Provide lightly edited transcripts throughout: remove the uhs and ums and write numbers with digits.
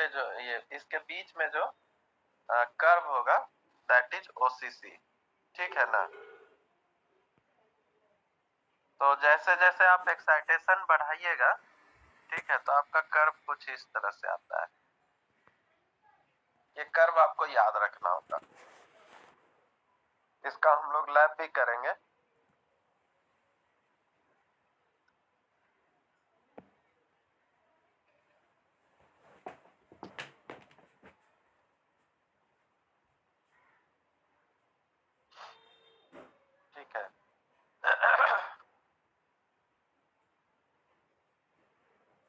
Voltage ये इसके बीच में जो कर्व होगा दैट इज ओसीसी, ठीक है ना। तो जैसे जैसे आप एक्साइटेशन बढ़ाइएगा, ठीक है, तो आपका कर्व कुछ इस तरह से आता है। ये कर्व आपको याद रखना होगा, इसका हम लोग लैब भी करेंगे। ठीक है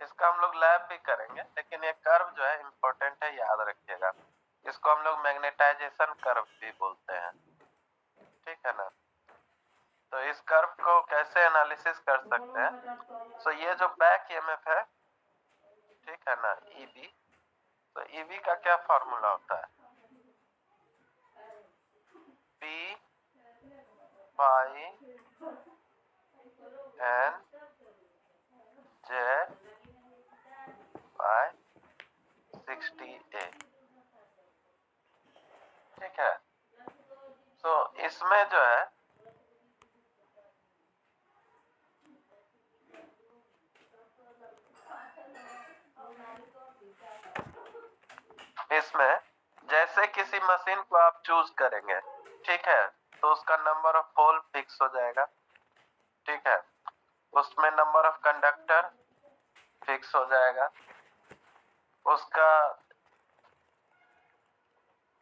इसका हम लोग लैब भी करेंगे, लेकिन ये कर्व जो है इम्पोर्टेंट है, याद रखिएगा। इसको हम लोग मैग्नेटाइजेशन कर्व भी बोलते हैं, ठीक है ना। तो इस कर्व को कैसे एनालिसिस कर सकते हैं? तो ये जो बैक ईएमएफ है, ठीक है ना, ईबी, तो ईबी का क्या फॉर्मूला होता है? पी पाई एन जे बाय 60A, ठीक है। तो इसमें जो है इसमें जैसे किसी मशीन को आप चूज करेंगे, ठीक है, तो उसका नंबर ऑफ पोल फिक्स हो जाएगा, ठीक है। उसमें नंबर ऑफ कंडक्टर फिक्स हो जाएगा, उसका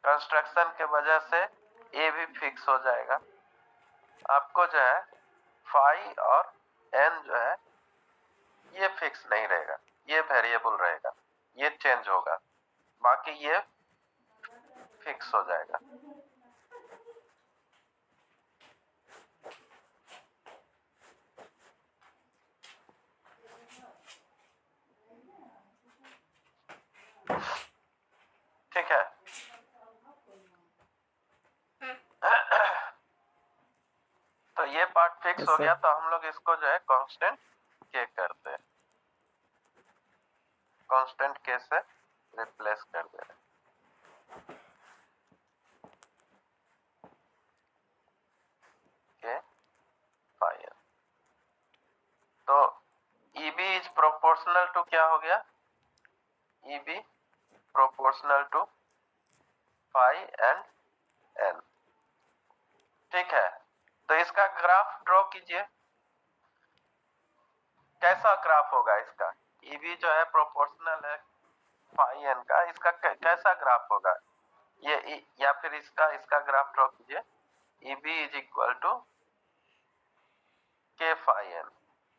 कंस्ट्रक्शन के वजह से ए भी फिक्स हो जाएगा। आपको जो है फाई और एन जो है ये फिक्स नहीं रहेगा, ये वेरिएबल रहेगा, ये चेंज होगा, बाकी ये फिक्स हो जाएगा। ठीक है तो ये पार्ट फिक्स हो गया, तो हम लोग इसको जो है कांस्टेंट के करते हैं, कांस्टेंट के से रिप्लेस कर दे रहे हैं। के फाई एन, तो EB इज प्रोपोर्शनल टू क्या हो गया? EB proportional to phi and n, ठीक है। तो इसका ग्राफ ड्रॉ कीजिए, कैसा ग्राफ होगा इसका? EB जो है प्रोपोर्शनल है फाई एन का, इसका कैसा ग्राफ होगा ये? या फिर इसका ग्राफ ड्रॉ कीजिए, EB इज इक्वल टू के फाई एन,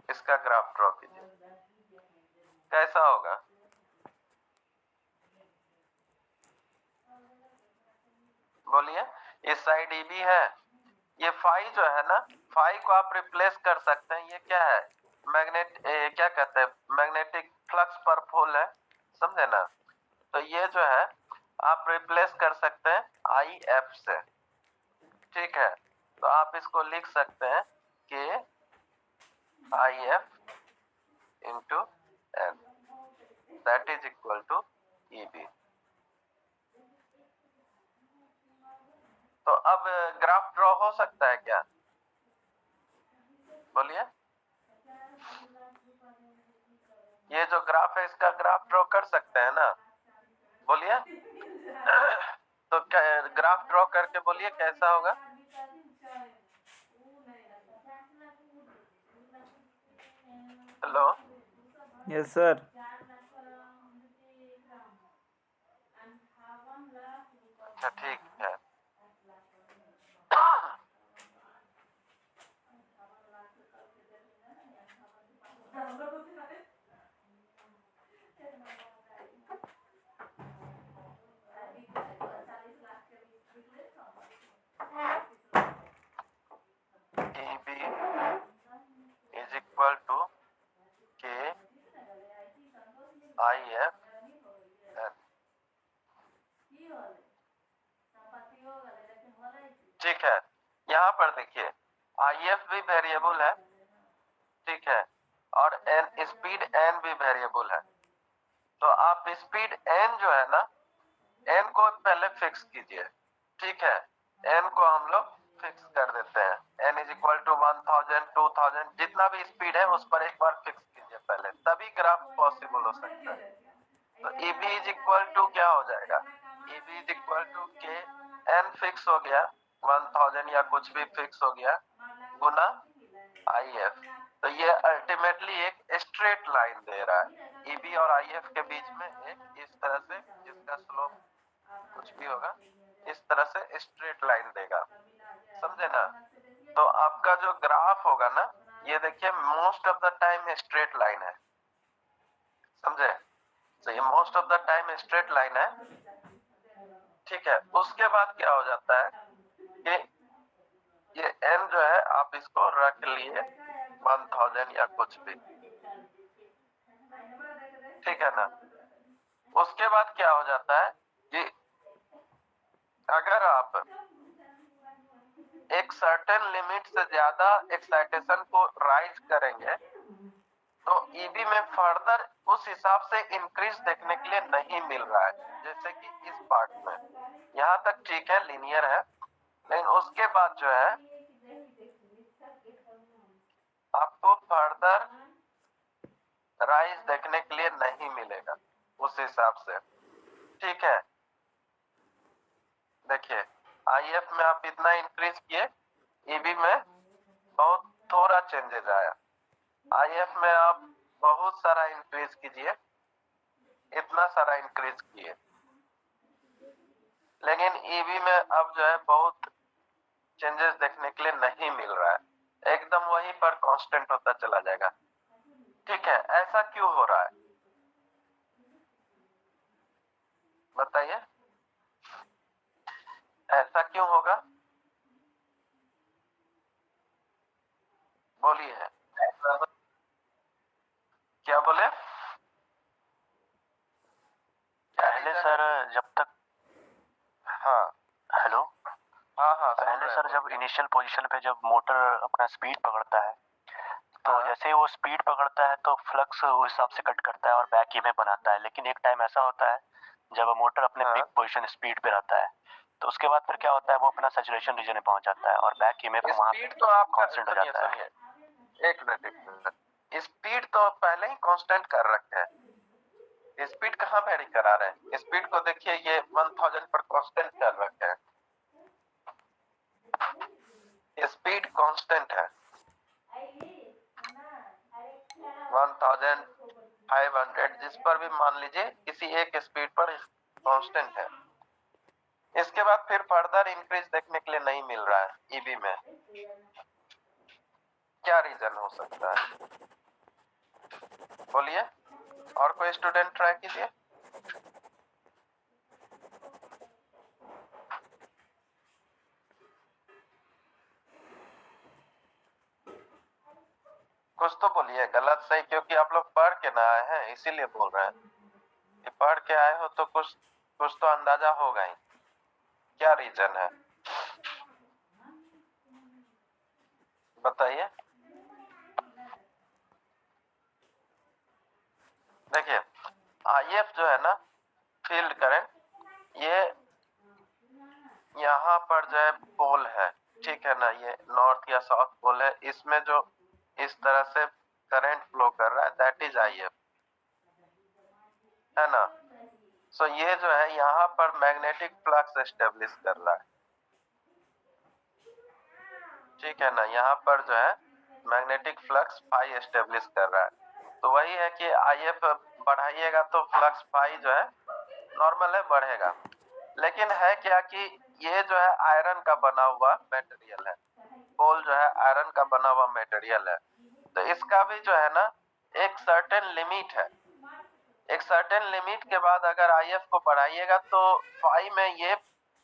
इसका ग्राफ ड्रॉ कीजिए, कैसा होगा? बोलिए। इस साइड EB है, ये फाई जो है ना, फाई को आप रिप्लेस कर सकते हैं, ये क्या है? क्या कहते हैं, मैग्नेटिक फ्लक्स पर पोल है, समझे ना। तो ये जो है आप रिप्लेस कर सकते हैं IF से, ठीक है। तो आप इसको लिख सकते हैं कि IF into n that is equal to EB। तो अब ग्राफ ड्रॉ हो सकता है क्या? बोलिए। ये जो ग्राफ है इसका ग्राफ ड्रॉ कर सकते हैं ना? बोलिए। तो ग्राफ ड्रॉ करके बोलिए कैसा होगा? हेलो। Yes sir. अच्छा ठीक है। EB is equal to K IF N, ठीक है। यहाँ पर देखिए IF भी वेरिएबल है, ठीक है, और N स्पीड N भी वेरिएबल है, तो आप स्पीड n जो है ना, n को पहले फिक्स कीजिए, ठीक है। n को हम लोग फिक्स कर देते हैं, n इज इक्वल टू 1000 2000 जितना भी स्पीड है उस पर एक बार फिक्स कीजिए पहले, तभी ग्राफ पॉसिबल हो सकता है। तो EB इज इक्वल टू क्या हो जाएगा, EB इज इक्वल टू के n फिक्स हो गया 1000 या कुछ भी फिक्स हो गया गुना IF। तो ये अल्टीमेटली एक स्ट्रेट लाइन दे रहा है, EB और IF के बीच में एक इस तरह से, जिसका स्लोप कुछ भी होगा इस तरह से स्ट्रेट लाइन देगा, समझे ना। तो आपका जो ग्राफ होगा ना, ये देखिए most of the time straight line है, समझे। तो ये most of the time straight line है, ठीक है। उसके बाद क्या हो जाता है कि ये n जो है आप इसको रख लिए 1000 या कुछ भी, ठीक है ना। उसके बाद क्या हो जाता है कि अगर आप एक सर्टेन लिमिट से ज्यादा एक्साइटेशन को राइज करेंगे तो EB में फर्दर उस हिसाब से इंक्रीज देखने के लिए नहीं मिल रहा है, जैसे कि इस पार्ट में यहाँ तक ठीक है, लीनियर है, लेकिन उसके बाद जो है आपको फर्दर राइज देखने के लिए नहीं मिलेगा उस हिसाब से, ठीक है। देखिए IF में आप इतना इंक्रीज किए, EB में बहुत थोड़ा चेंजेस आया, IF में आप बहुत सारा इंक्रीज कीजिए, इतना सारा इंक्रीज किए, लेकिन EB में अब जो है बहुत चेंजेस देखने के लिए नहीं मिल रहा है, एकदम वहीं पर कांस्टेंट होता चला जाएगा, ठीक है। ऐसा क्यों हो रहा है बताइए, ऐसा क्यों होगा, बोलिए। क्या बोले, पहले सर जब तक, हाँ हेलो, हाँ हाँ पहले सर जब इनिशियल पोजीशन पे जब मोटर अपना स्पीड पकड़ता है तो जैसे ही वो स्पीड पकड़ता है तो फ्लक्स उस हिसाब से कट करता है और बैक ईएमएफ बनाता है, लेकिन एक टाइम ऐसा होता है जब मोटर अपने पीक पोजीशन स्पीड पे रहता है तो उसके बाद फिर क्या होता है, वो अपना सैचुरेशन रीजन में पहुंच जाता है और बैक ईएमएफ वहां पे तो आप कांस्टेंट हो जाता है। एक मिनट, स्पीड तो पहले ही कांस्टेंट कर रखे हैं, स्पीड कहाँ वेरी करा रहे हैं, स्पीड को देखिए ये 1000 पर कांस्टेंट कर रखे हैं, स्पीड कांस्टेंट है 1500 जिस पर भी मान लीजिए किसी एक स्पीड पर कांस्टेंट है। इसके बाद फिर फर्दर इंक्रीज देखने के लिए नहीं मिल रहा है EB में, क्या रीजन हो सकता है बोलिए, और कोई स्टूडेंट ट्राई कीजिए। कुछ तो बोलिए, गलत सही, क्योंकि आप लोग पढ़ के ना आए हैं इसीलिए बोल रहे हैं कि पढ़ के आए हो तो कुछ कुछ तो अंदाजा होगा ही, क्या रीजन है बताइए। देखिए IF जो है ना, फील्ड करंट, ये यहाँ पर जो है पोल है, ठीक है ना, ये नॉर्थ या साउथ पोल है, इसमें जो इस तरह से करंट फ्लो कर रहा है दैट इज IF, है ना। सो ये जो है यहाँ पर मैग्नेटिक फ्लक्स एस्टेब्लिश कर रहा है, ठीक है ना, यहाँ पर जो है मैग्नेटिक फ्लक्स फाई एस्टेब्लिश कर रहा है। तो वही है कि IF बढ़ाइएगा तो फ्लक्स फाई जो है नॉर्मल है, बढ़ेगा, लेकिन है क्या कि ये जो है आयरन का बना हुआ मटेरियल है, पोल जो है आयरन का बना हुआ मटेरियल है, तो इसका भी जो है ना एक सर्टेन लिमिट है, एक सर्टेन लिमिट के बाद अगर IF को बढ़ाइएगा तो फाई में ये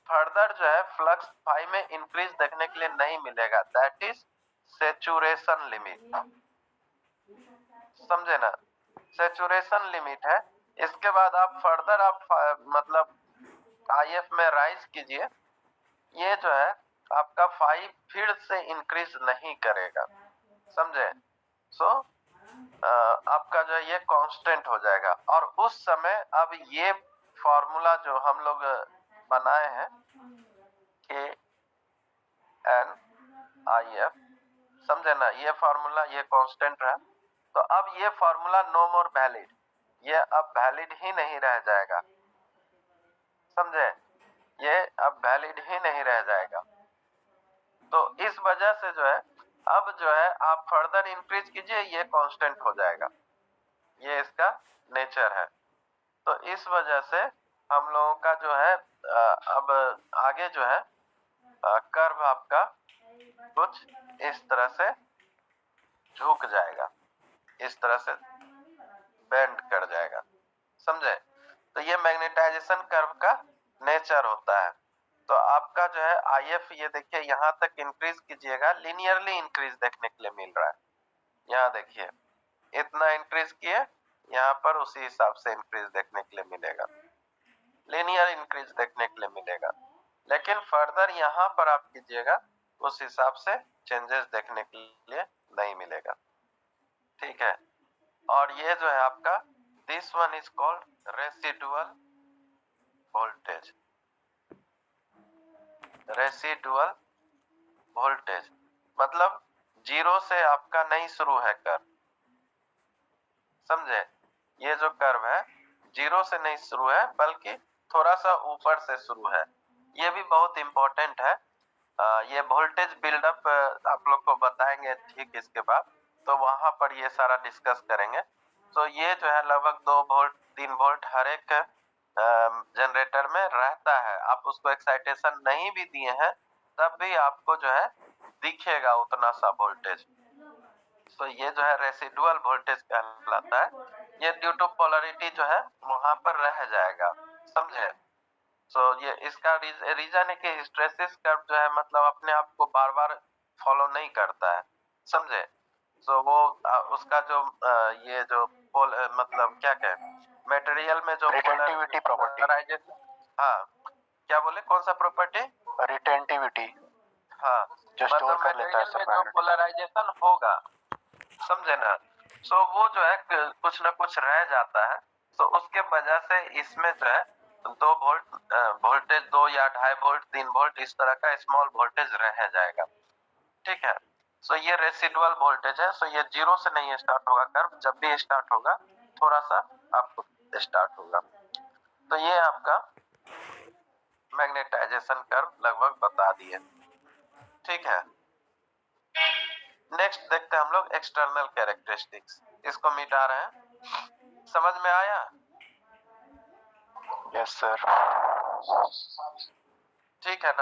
फर्दर जो है फ्लक्स फाई में इंक्रीज देखने के लिए नहीं मिलेगा, दैट इज सैचुरेशन लिमिट, समझे ना, सैचुरेशन लिमिट है। इसके बाद आप फर्दर आप मतलब IF में राइज कीजिए, ये जो है आपका फाई फिर से इंक्रीज नहीं करेगा, समझे। सो आपका जो है ये कांस्टेंट हो जाएगा। और उस समय अब ये फॉर्मूला जो हम लोग बनाए हैं के एन आई एफ, समझे ना, ये फॉर्मूला ये कांस्टेंट है, तो अब ये फॉर्मूला नो मोर वैलिड, ये अब वैलिड ही नहीं रह जाएगा, समझे, ये अब वैलिड ही नहीं रह जाएगा। तो इस वजह से जो है अब जो है आप फर्दर इंक्रीज कीजिए, ये कांस्टेंट हो जाएगा, ये इसका नेचर है। तो इस वजह से हम लोगों का जो है अब आगे जो है कर्व आपका कुछ इस तरह से झुक जाएगा, इस तरह से बेंड कर जाएगा, समझे। तो ये मैग्नेटाइजेशन कर्व का नेचर होता है। तो आपका जो है आईएफ ये देखिए यहाँ तक इंक्रीज कीजिएगा, लिनियरली इंक्रीज देखने के लिए मिल रहा है। यहाँ देखिए इतना इंक्रीज किए, यहाँ पर उसी हिसाब से इंक्रीज देखने के लिए मिलेगा, लिनियर इंक्रीज देखने के लिए मिलेगा। लेकिन फर्दर यहाँ पर आप कीजिएगा उस हिसाब से चेंजेस देखने के लिए नहीं मिलेगा, ठीक है। और ये जो है आपका this one is called residual voltage, residual voltage मतलब जीरो से आपका नहीं शुरू है कर्व, समझे। ये जो कर्व है जीरो से नहीं शुरू है बल्कि थोड़ा सा ऊपर से शुरू है। ये भी बहुत इंपॉर्टेंट है। ये वोल्टेज बिल्डअप आप लोग को बताएंगे ठीक इसके बाद, तो वहां पर ये सारा डिस्कस करेंगे। तो ये जो है लगभग 2 वोल्ट 3 वोल्ट हर एक जनरेटर में रहता है। आप उसको एक्साइटेशन नहीं भी दिए हैं तब भी आपको जो है दिखेगा उतना सा वोल्टेज। तो ये जो है रेसिडुअल वोल्टेज कहलाता है। ये ड्यू टू पोलैरिटी जो है वहां पर रह जाएगा, समझे। तो ये इसका रीजन है कि हिस्टैरिसीस कर्व जो है मतलब अपने आप को बार बार फॉलो नहीं करता है, समझे। तो वो उसका जो ये जो मतलब क्या कहें मटेरियल में जो रिटेंटिविटी प्रॉपर्टी, हाँ क्या बोले, कौन सा प्रॉपर्टी, रिटेंटिविटी, हाँ जो स्टोर मतलब कर लेता है मटेरियल में सब जो मैग्नेट। पोलराइजेशन होगा, समझे ना। सो वो जो है कुछ ना कुछ रह जाता है। तो उसके वजह से इसमें जो है 2 वोल्ट वोल्टेज 2 या 2.5 वोल्ट 3 वोल्ट इस तरह का स्मॉल वोल्टेज रह जाएगा, ठीक है। सो ये रेसिडुअल वोल्टेज है। सो ये जीरो से नहीं स्टार्ट होगा कर्व, जब भी स्टार्ट होगा थोड़ा सा आपको स्टार्ट होगा। तो ये आपका मैग्नेटाइजेशन कर्व लगभग बता दिए, ठीक है। नेक्स्ट देखते हैं हम लोग एक्सटर्नल कैरेक्टरिस्टिक्स, इसको मिटा रहे हैं, समझ में आया। Yes sir. ठीक है ना।